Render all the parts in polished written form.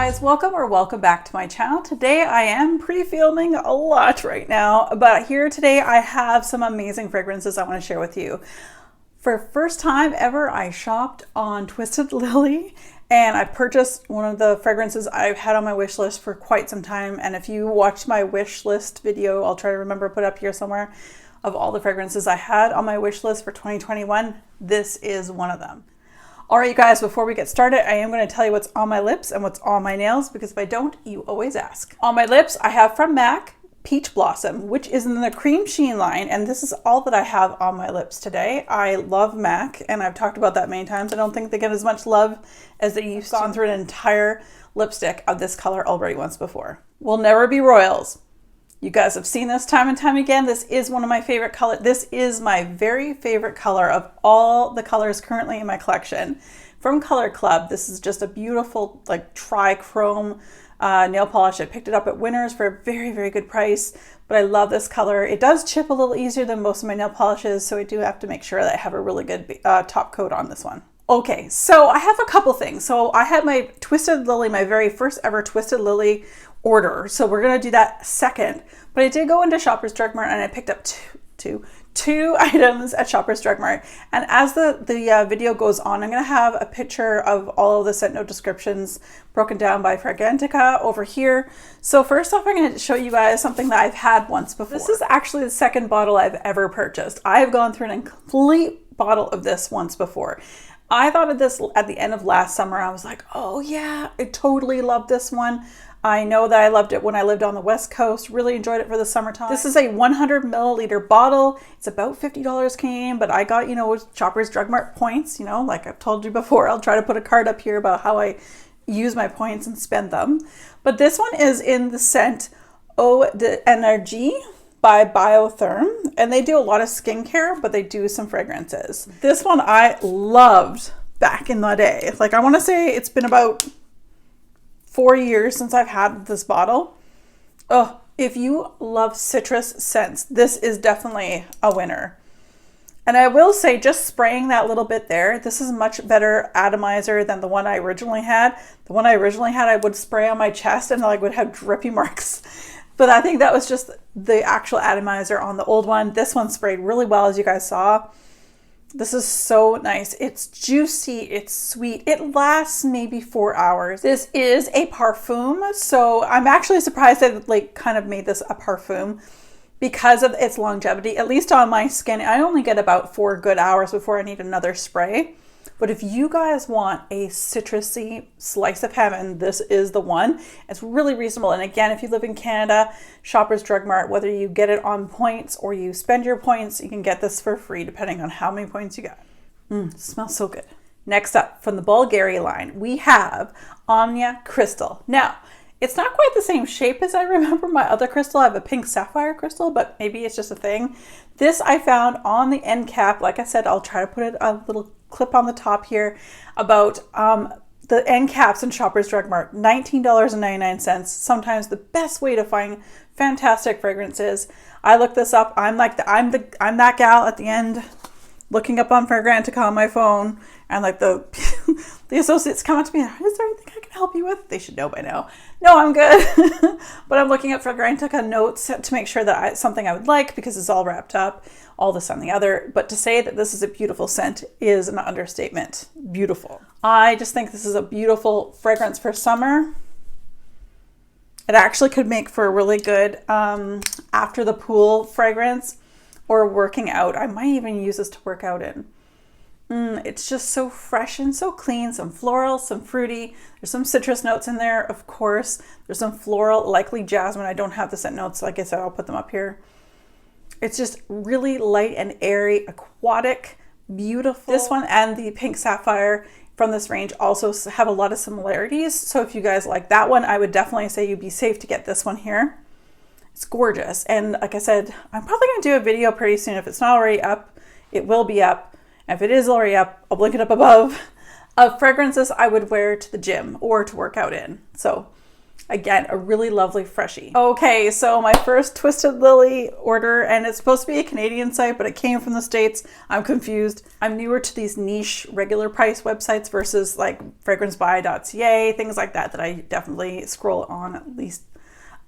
guys, welcome back to my channel. Today I am pre-filming a lot right now, but here today I have some amazing fragrances I want to share with you. For first time ever, I shopped on Twisted Lilly and I purchased one of the fragrances I've had on my wish list for quite some time. And if you watched my wish list video, I'll try to remember to put up here somewhere, of all the fragrances I had on my wish list for 2021, this is one of them. All right, you guys, before we get started, I am going to tell you what's on my lips and what's on my nails, because if I don't, you always ask. On my lips, I have from MAC, Peach Blossom, which is in the Cream Sheen line, and this is all that I have on my lips today. I love MAC, and I've talked about that many times. I don't think they get as much love as they used to. I've gone through an entire lipstick of this color already once before. Will Never Be Royals. You guys have seen this time and time again. This is one of my favorite colors. This is my very favorite color of all the colors currently in my collection. From Color Club, this is just a beautiful like tri-chrome nail polish. I picked it up at Winners for a very, very good price, but I love this color. It does chip a little easier than most of my nail polishes, so I do have to make sure that I have a really good top coat on this one. Okay, so I have a couple things. So I had my Twisted Lilly, my very first ever Twisted Lilly order. So we're gonna do that second. But I did go into Shoppers Drug Mart and I picked up two items at Shoppers Drug Mart. And as the video goes on, I'm gonna have a picture of all of the scent note descriptions broken down by Fragrantica over here. So first off, I'm gonna show you guys something that I've had once before. This is actually the second bottle I've ever purchased. I've gone through an complete bottle of this once before. I thought of this at the end of last summer. I was like, oh yeah, I totally love this one. I know that I loved it when I lived on the West Coast, really enjoyed it for the summertime. This is a 100 milliliter bottle. It's about $50 Canadian, but I got, Shoppers Drug Mart points, like I've told you before. I'll try to put a card up here about how I use my points and spend them. But this one is in the scent Eau d'Energie by Biotherm, and they do a lot of skincare, but they do some fragrances. This one I loved back in the day. Like I want to say it's been about 4 years since I've had this bottle. Oh, if you love citrus scents, this is definitely a winner. And I will say, just spraying that little bit there, this is a much better atomizer than the one I originally had. The one I originally had, I would spray on my chest and I would have drippy marks. But I think that was just the actual atomizer on the old one. This one sprayed really well, as you guys saw. This is so nice. It's juicy, it's sweet. It lasts maybe 4 hours. This is a Perfume, so I'm actually surprised that kind of made this a Perfume because of its longevity. At least on my skin, I only get about 4 good hours before I need another spray. But if you guys want a citrusy slice of heaven, this is the one. It's really reasonable. And again, if you live in Canada, Shoppers Drug Mart, whether you get it on points or you spend your points, you can get this for free depending on how many points you got. It smells so good. Next up, from the Bulgari line, we have Omnia Crystal. Now, it's not quite the same shape as I remember my other crystal. I have a pink sapphire crystal, but maybe it's just a thing. This I found on the end cap. Like I said, I'll try to put a little clip on the top here about the end caps in Shoppers Drug Mart. $19.99. Sometimes the best way to find fantastic fragrances. I looked this up. I'm that gal at the end looking up on Fragrantica on my phone, and the associates come up to me, is there anything I can help you with? They should know by now. No, I'm good. But I'm looking at Fragrantica notes to make sure that something I would like, because it's all wrapped up, all this and the other. But to say that this is a beautiful scent is an understatement. Beautiful. I just think this is a beautiful fragrance for summer. It actually could make for a really good after the pool fragrance or working out. I might even use this to work out in. It's just so fresh and so clean. Some floral, some fruity. There's some citrus notes in there, of course. There's some floral, likely jasmine. I don't have the scent notes. Like I said, I'll put them up here. It's just really light and airy, aquatic, beautiful. This one and the pink sapphire from this range also have a lot of similarities. So if you guys like that one, I would definitely say you'd be safe to get this one here. It's gorgeous. And like I said, I'm probably going to do a video pretty soon. If it's not already up, it will be up. And if it is already up, I'll link it up above, of fragrances I would wear to the gym or to work out in. So Again, a really lovely freshie. Okay, so my first Twisted Lilly order, and it's supposed to be a Canadian site, but it came from the States. I'm confused. I'm newer to these niche regular price websites versus like fragrancebuy.ca, things like that I definitely scroll on at least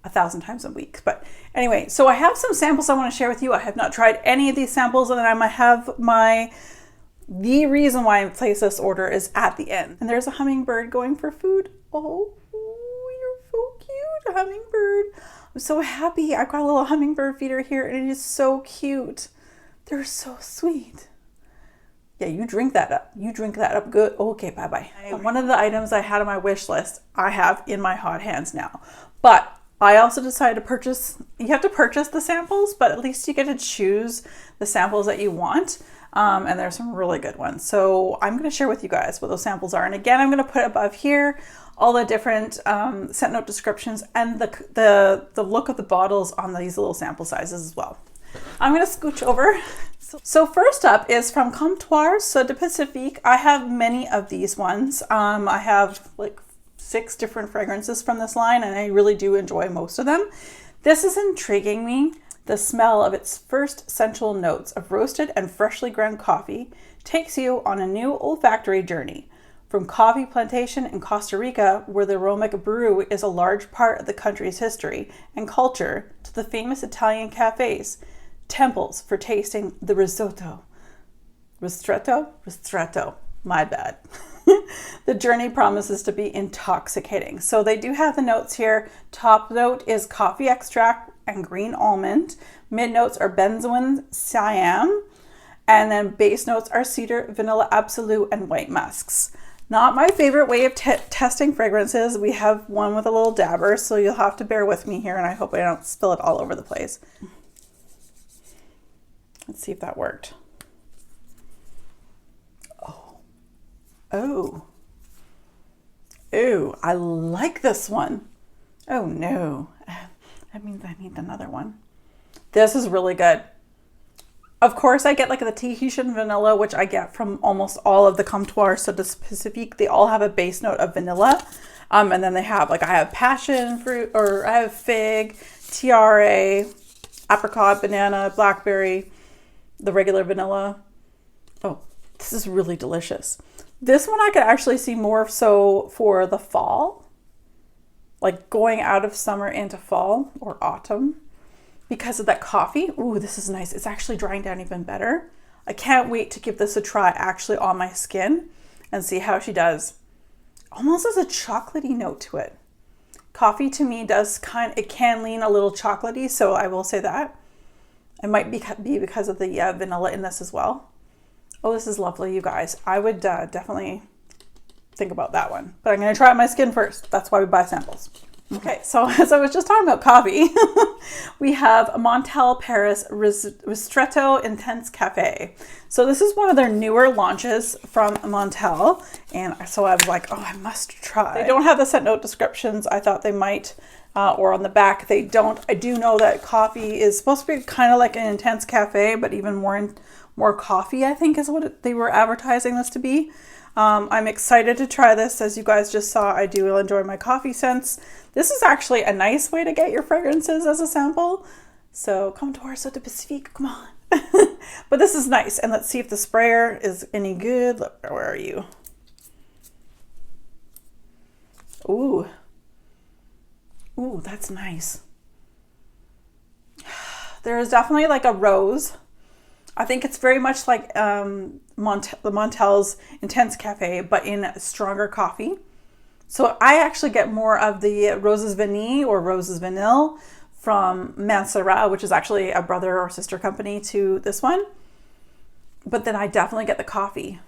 1,000 times a week. But anyway, so I have some samples I want to share with you. I have not tried any of these samples, and then I might have the reason why I placed this order is at the end. And there's a hummingbird going for food. Oh, you're so cute, a hummingbird. I'm so happy. I've got a little hummingbird feeder here, and it is so cute. They're so sweet. Yeah, you drink that up. You drink that up good. Okay, bye-bye. One of the items I had on my wish list, I have in my hot hands now. But I also decided to purchase, you have to purchase the samples, but at least you get to choose the samples that you want. And there's some really good ones. So I'm going to share with you guys what those samples are. And again, I'm going to put above here all the different scent note descriptions and the look of the bottles on these little sample sizes as well. I'm going to scooch over. So first up is from Comptoir Sud de Pacifique. I have many of these ones. I have like 6 different fragrances from this line, and I really do enjoy most of them. This is intriguing me. The smell of its first sensual notes of roasted and freshly ground coffee takes you on a new olfactory journey. From coffee plantation in Costa Rica, where the aromatic brew is a large part of the country's history and culture, to the famous Italian cafes, temples for tasting the risotto. Restreto, my bad. The journey promises to be intoxicating. So they do have the notes here. Top note is coffee extract and green almond. Mid notes are benzoin, siam. And then base notes are cedar, vanilla absolute, and white musks. Not my favorite way of testing fragrances. We have one with a little dabber, so you'll have to bear with me here, and I hope I don't spill it all over the place. Let's see if that worked. Oh, I like this one. Oh no, that means I need another one. This is really good. Of course, I get like the Tahitian vanilla, which I get from almost all of the Comptoir Sud de Pacifique. They all have a base note of vanilla. And then they have, like I have passion fruit, or I have fig, tiare, apricot, banana, blackberry, the regular vanilla. Oh, this is really delicious. This one I could actually see more so for the fall, like going out of summer into fall or autumn because of that coffee. Ooh, this is nice. It's actually drying down even better. I can't wait to give this a try actually on my skin and see how she does. Almost has a chocolatey note to it. Coffee to me does it can lean a little chocolatey, so I will say that. It might be because of the vanilla in this as well. Oh, this is lovely, you guys. I would definitely think about that one. But I'm going to try it on my skin first. That's why we buy samples. Okay, so as I was just talking about coffee, we have Montel Paris Restreto Intense Cafe. So this is one of their newer launches from Montel. And so I was like, oh, I must try. They don't have the scent note descriptions. I thought they might, or on the back, they don't. I do know that coffee is supposed to be kind of like an intense cafe, but even more coffee, I think is what they were advertising this to be. I'm excited to try this. As you guys just saw, I do enjoy my coffee scents. This is actually a nice way to get your fragrances as a sample. So Comptoir Sud de Pacifique, come on. But this is nice. And let's see if the sprayer is any good. Look, where are you? Ooh, that's nice. There is definitely like a rose. I think it's very much like the Montel's Intense Cafe, but in stronger coffee. So I actually get more of the Roses Vanille or Roses Vanille from Mansera, which is actually a brother or sister company to this one. But then I definitely get the coffee.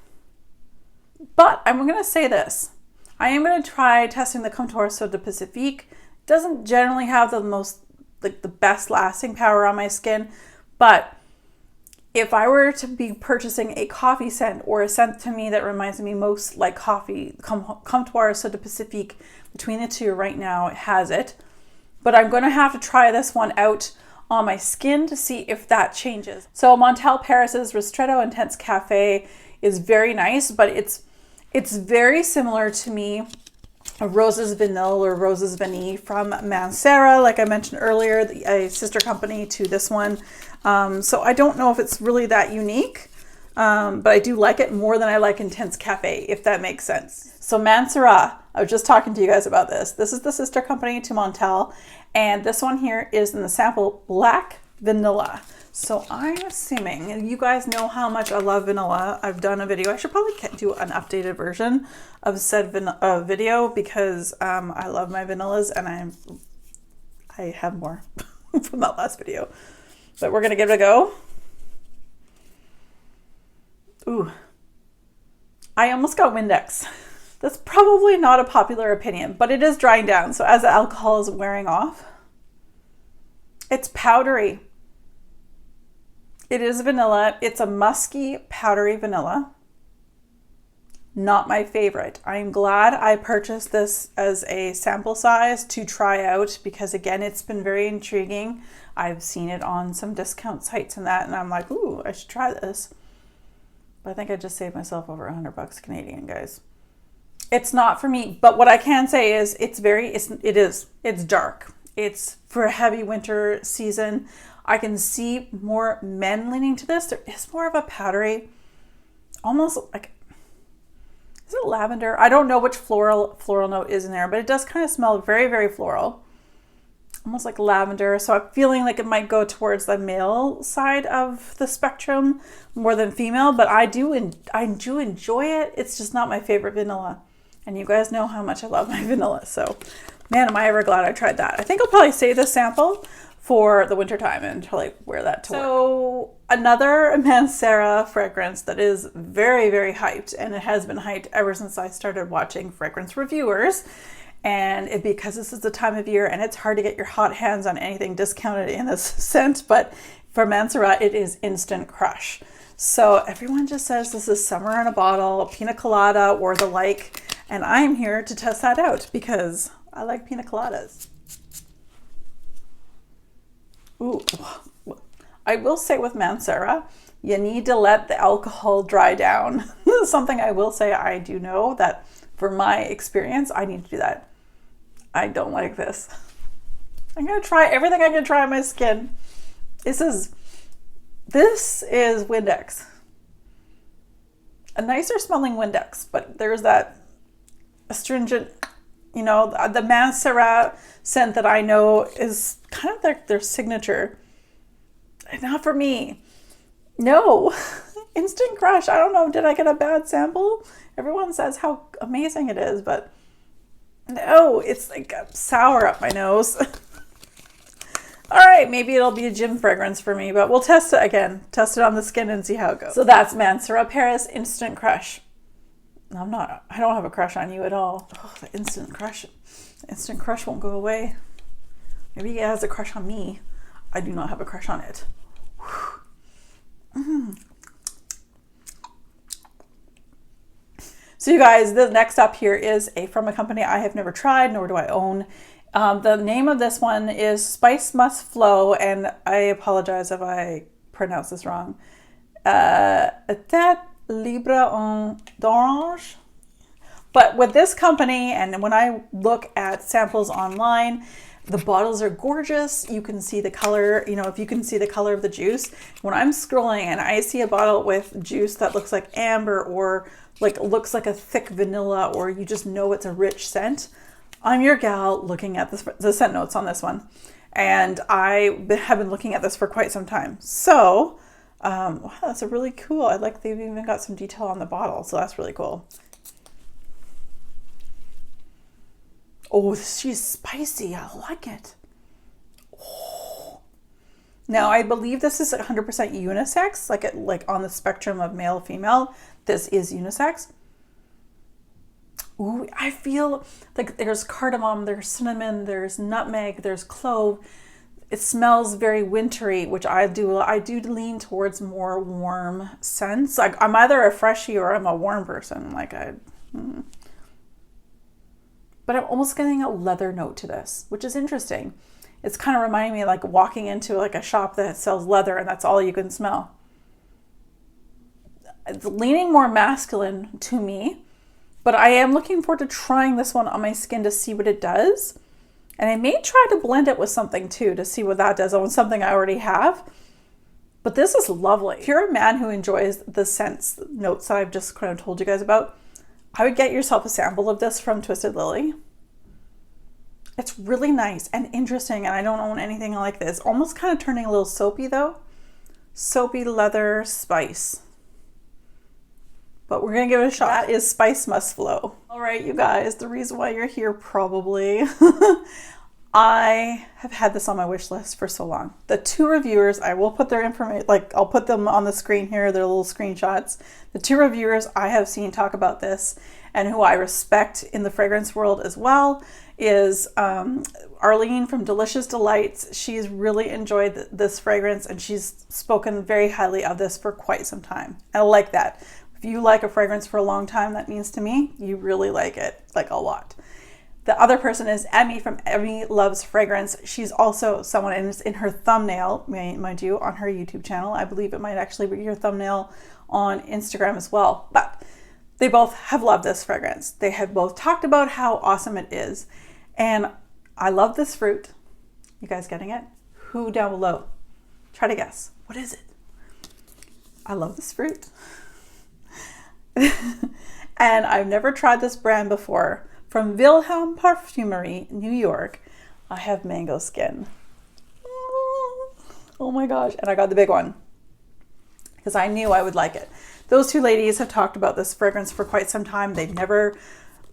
But I'm going to say this. I am going to try testing the Comptoir Sud de Pacifique. It doesn't generally have the best lasting power on my skin, but if I were to be purchasing a coffee scent or a scent to me that reminds me most like coffee, Comptoir Sud de Pacifique, between the two right now, it has it. But I'm going to have to try this one out on my skin to see if that changes. So Montel Paris's Restreto Intense Cafe is very nice, but it's very similar to me a Roses Vanille or Roses Vanille from Mancera, like I mentioned earlier, a sister company to this one. So I don't know if it's really that unique, but I do like it more than I like Intense Cafe, if that makes sense. So Mancera, I was just talking to you guys about this. This is the sister company to Montel, and this one here is in the sample Black Vanilla. So I'm assuming, and you guys know how much I love vanilla. I've done a video. I should probably do an updated version of said video because I love my vanillas and I have more from that last video. But we're gonna give it a go. Ooh, I almost got Windex. That's probably not a popular opinion, but it is drying down. So as the alcohol is wearing off, it's powdery. It is vanilla. It's a musky, powdery vanilla. Not my favorite. I'm glad I purchased this as a sample size to try out because, again, it's been very intriguing. I've seen it on some discount sites and that, and I'm like, ooh, I should try this. But I think I just saved myself over $100 Canadian, guys. It's not for me, but what I can say is it's dark. It's for a heavy winter season. I can see more men leaning to this. There is more of a powdery, almost like, is it lavender? I don't know which floral note is in there, but it does kind of smell very, very floral, almost like lavender. So I'm feeling like it might go towards the male side of the spectrum more than female, but I do enjoy it. It's just not my favorite vanilla. And you guys know how much I love my vanilla. So man, am I ever glad I tried that. I think I'll probably save this sample for the winter time and to like wear that to work. So another Mancera fragrance that is very, very hyped, and it has been hyped ever since I started watching fragrance reviewers. And because this is the time of year and it's hard to get your hot hands on anything discounted in this scent, but for Mancera, it is Instant Crush. So everyone just says this is summer in a bottle, pina colada or the like, and I'm here to test that out because I like pina coladas. Ooh, I will say with Mancera, you need to let the alcohol dry down. This is something I will say I do know that for my experience, I need to do that. I don't like this. I'm going to try everything I can try on my skin. This is Windex. A nicer smelling Windex, but there's that astringent, you know, the Mancera scent that I know is kind of their signature. Not for me. No. Instant Crush. I don't know. Did I get a bad sample? Everyone says how amazing it is, but no, it's like sour up my nose. All right, maybe it'll be a gym fragrance for me, but we'll test it again. Test it on the skin and see how it goes. So that's Mancera Paris Instant Crush. I don't have a crush on you at all. Oh, the Instant Crush. Instant Crush won't go away. Maybe it has a crush on me. I do not have a crush on it. So you guys, the next up here is from a company I have never tried, nor do I own. The name of this one is Spice Must Flow, and I apologize if I pronounce this wrong. Tête Libre en d'Orange. But with this company, and when I look at samples online, the bottles are gorgeous. You can see the color, you know, if you can see the color of the juice. When I'm scrolling and I see a bottle with juice that looks like amber or like looks like a thick vanilla, or you just know it's a rich scent, I'm your gal looking at the scent notes on this one. And I have been looking at this for quite some time. So, wow, that's a really cool. I like they've even got some detail on the bottle. So that's really cool. Oh, she's spicy. I like it. Oh. Now, I believe this is 100% unisex, like on the spectrum of male, female. This is unisex. Ooh, I feel like there's cardamom, there's cinnamon, there's nutmeg, there's clove. It smells very wintry, which I do lean towards more warm scents. Like I'm either a freshie or I'm a warm person. But I'm almost getting a leather note to this, which is interesting. It's kind of reminding me of like walking into like a shop that sells leather and that's all you can smell. It's leaning more masculine to me. But I am looking forward to trying this one on my skin to see what it does. And I may try to blend it with something too to see what that does on something I already have. But this is lovely. If you're a man who enjoys the scents notes that I've just kind of told you guys about, I would get yourself a sample of this from Twisted Lilly. It's really nice and interesting, and I don't own anything like this. Almost kind of turning a little soapy though. Soapy leather spice. But we're gonna give it a shot. That is Spice Must Flow. All right, you guys, the reason why you're here probably, I have had this on my wish list for so long. The 2 reviewers, I will put their information, like I'll put them on the screen here, their little screenshots. The 2 reviewers I have seen talk about this and who I respect in the fragrance world as well is Arlene from Delicious Delights. She's really enjoyed this fragrance and she's spoken very highly of this for quite some time. I like that. If you like a fragrance for a long time, that means to me, you really like it, like a lot. The other person is Emmy from Emmy Loves Fragrance. She's also someone, and it's in her thumbnail, mind you, on her YouTube channel. I believe it might actually be your thumbnail on Instagram as well. But they both have loved this fragrance. They have both talked about how awesome it is. And I love this fruit. You guys getting it? Who down below? Try to guess. What is it? I love this fruit. And I've never tried this brand before. From Wilhelm Parfumerie, New York, I have mango skin. Oh my gosh. And I got the big one because I knew I would like it. Those 2 ladies have talked about this fragrance for quite some time. They've never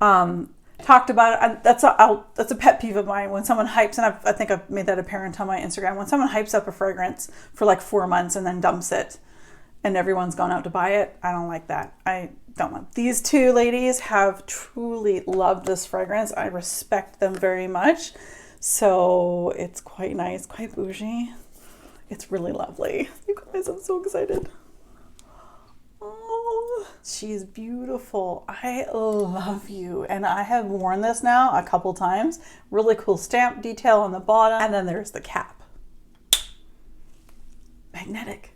talked about it. And that's a pet peeve of mine when someone hypes, and I think I've made that apparent on my Instagram, when someone hypes up a fragrance for like 4 months and then dumps it and everyone's gone out to buy it. I don't like that. I don't like. These 2 ladies have truly loved this fragrance. I respect them very much. So it's quite nice, quite bougie. It's really lovely. You guys, I'm so excited. Oh, she's beautiful. I love you. And I have worn this now a couple times. Really cool stamp detail on the bottom. And then there's the cap. Magnetic.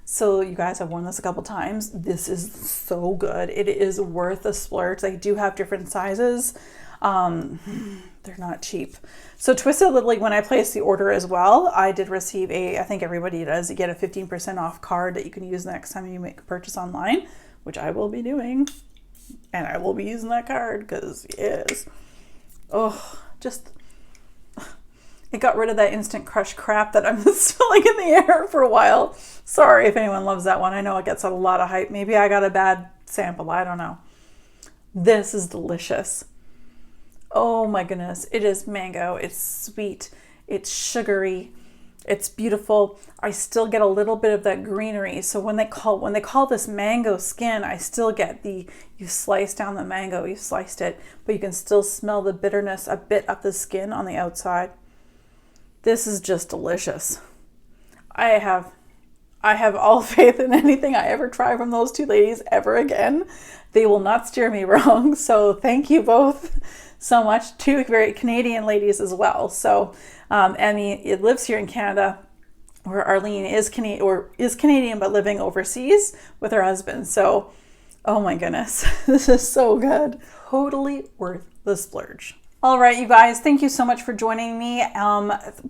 So you guys, have worn this a couple times. This is so good. It is worth a splurge. They do have different sizes. They're not cheap. So Twisted Lilly, when I placed the order as well, I did receive I think everybody does, you get a 15% off card that you can use next time you make a purchase online, which I will be doing. And I will be using that card because yes. Oh, just... It got rid of that instant crush crap that I'm smelling in the air for a while. Sorry if anyone loves that one. I know it gets a lot of hype. Maybe I got a bad sample. I don't know. This is delicious. Oh my goodness. It is mango. It's sweet. It's sugary. It's beautiful. I still get a little bit of that greenery. So when they call this mango skin, I still get you slice down the mango, you sliced it, but you can still smell the bitterness a bit up the skin on the outside. This is just delicious. I have all faith in anything I ever try from those 2 ladies ever again. They will not steer me wrong. So thank you both so much. 2 very Canadian ladies as well. So Emmy lives here in Canada, where Arlene is Canadian but living overseas with her husband. So, oh my goodness, this is so good. Totally worth the splurge. All right, you guys, thank you so much for joining me.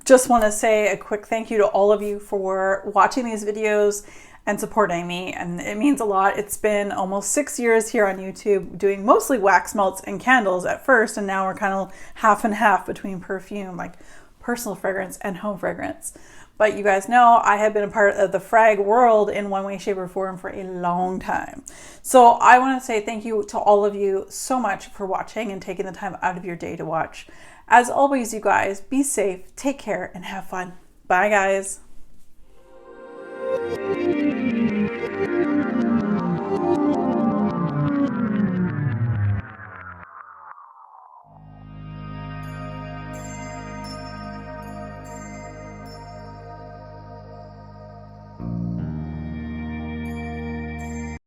Just want to say a quick thank you to all of you for watching these videos and supporting me, and it means a lot. It's been almost 6 years here on YouTube doing mostly wax melts and candles at first, and now we're kind of half and half between perfume, like personal fragrance and home fragrance. But you guys know I have been a part of the frag world in one way, shape, or form for a long time. So I want to say thank you to all of you so much for watching and taking the time out of your day to watch. As always, you guys, be safe, take care, and have fun. Bye, guys.